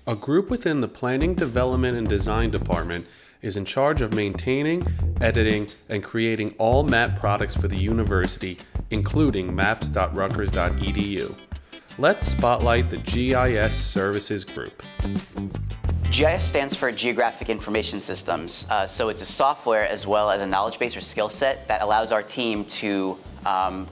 A group within the Planning, Development, and Design Department is in charge of maintaining, editing, and creating all map products for the university, including maps.rutgers.edu. Let's spotlight the GIS Services Group. GIS stands for Geographic Information Systems, so it's a software as well as a knowledge base or skill set that allows our team to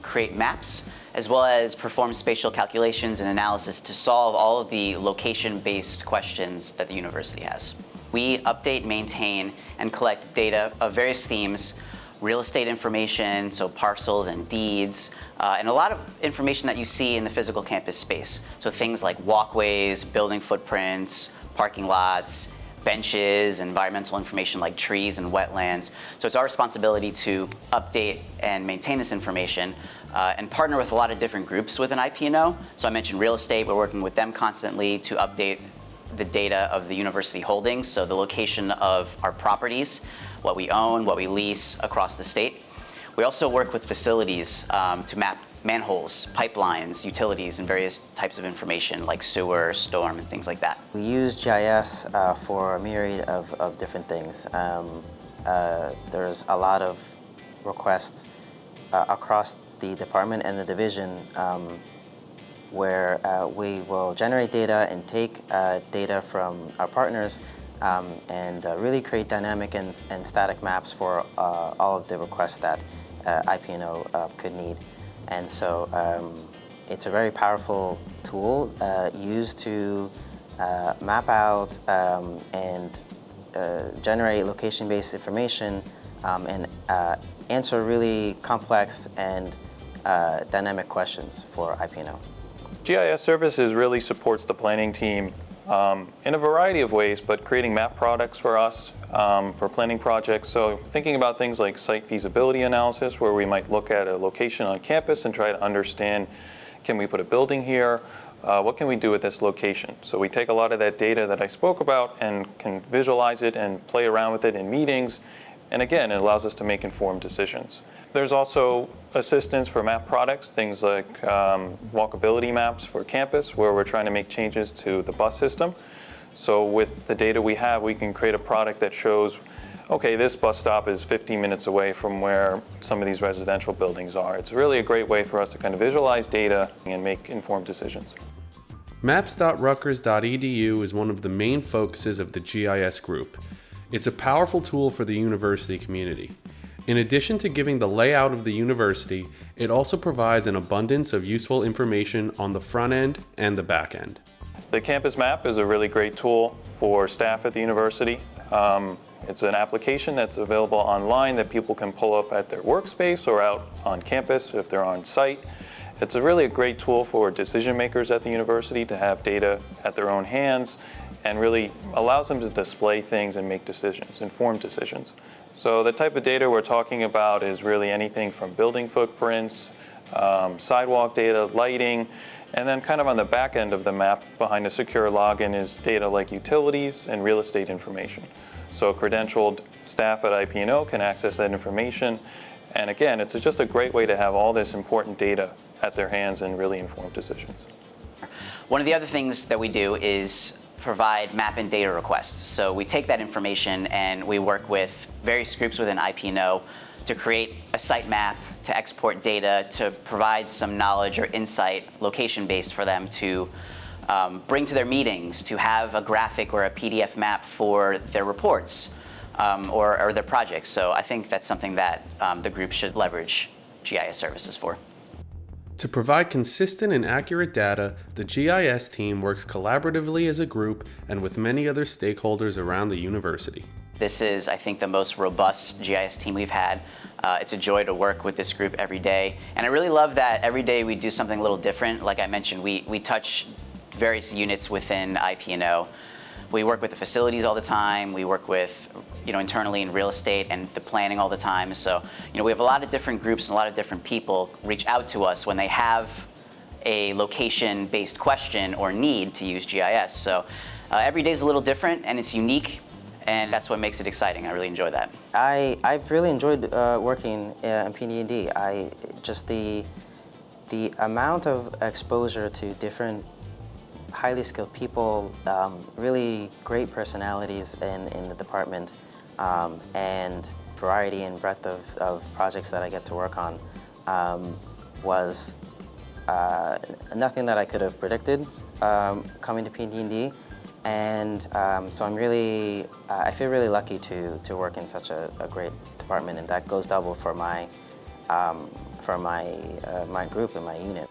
create maps as well as perform spatial calculations and analysis to solve all of the location-based questions that the university has. We update, maintain, and collect data of various themes, real estate information, so parcels and deeds, and a lot of information that you see in the physical campus space. So things like walkways, building footprints, parking lots, benches, environmental information like trees and wetlands. So it's our responsibility to update and maintain this information and partner with a lot of different groups within IP&O. So I mentioned real estate, we're working with them constantly to update the data of the university holdings, so the location of our properties, what we own, what we lease across the state. We also work with facilities to map manholes, pipelines, utilities, and various types of information like sewer, storm, and things like that. We use GIS for a myriad of different things. There's a lot of requests across the department and the division where we will generate data and take data from our partners and really create dynamic and static maps for all of the requests that IP&O could need. And so it's a very powerful tool used to map out and generate location-based information and answer really complex and dynamic questions for IP&O. GIS Services really supports the planning team in a variety of ways, but creating map products for us for planning projects. So thinking about things like site feasibility analysis, where we might look at a location on campus and try to understand, can we put a building here? What can we do with this location? So we take a lot of that data that I spoke about and can visualize it and play around with it in meetings. And again, it allows us to make informed decisions. There's also assistance for map products, things like walkability maps for campus, where we're trying to make changes to the bus system. So with the data we have, we can create a product that shows, okay, this bus stop is 15 minutes away from where some of these residential buildings are. It's really a great way for us to kind of visualize data and make informed decisions. Maps.rutgers.edu is one of the main focuses of the GIS group. It's a powerful tool for the university community. In addition to giving the layout of the university, it also provides an abundance of useful information on the front end and the back end. The campus map is a really great tool for staff at the university. It's an application that's available online that people can pull up at their workspace or out on campus if they're on site. It's a great tool for decision makers at the university to have data at their own hands and really allows them to display things and make decisions, informed decisions. So the type of data we're talking about is really anything from building footprints, sidewalk data, lighting, and then kind of on the back end of the map behind a secure login is data like utilities and real estate information. So credentialed staff at IP&O can access that information. And again, it's just a great way to have all this important data at their hands and really informed decisions. One of the other things that we do is provide map and data requests. So we take that information and we work with various groups within IP&O to create a site map, to export data, to provide some knowledge or insight, location-based, for them to bring to their meetings, to have a graphic or a PDF map for their reports or their projects. So I think that's something that the group should leverage GIS services for. To provide consistent and accurate data, the GIS team works collaboratively as a group and with many other stakeholders around the university. This is, I think, the most robust GIS team we've had. It's a joy to work with this group every day. And I really love that every day we do something a little different. Like I mentioned, we touch various units within IP&O. We work with the facilities all the time. We work with, internally in real estate and the planning all the time. So, we have a lot of different groups and a lot of different people reach out to us when they have a location-based question or need to use GIS. So every day is a little different and it's unique, and that's what makes it exciting. I really enjoy that. I've really enjoyed working in PD&D. Just the amount of exposure to different highly skilled people, really great personalities in the department, and variety and breadth of projects that I get to work on was nothing that I could have predicted coming to PD&D. And so I feel really lucky to work in such a great department, and that goes double for my group and my unit.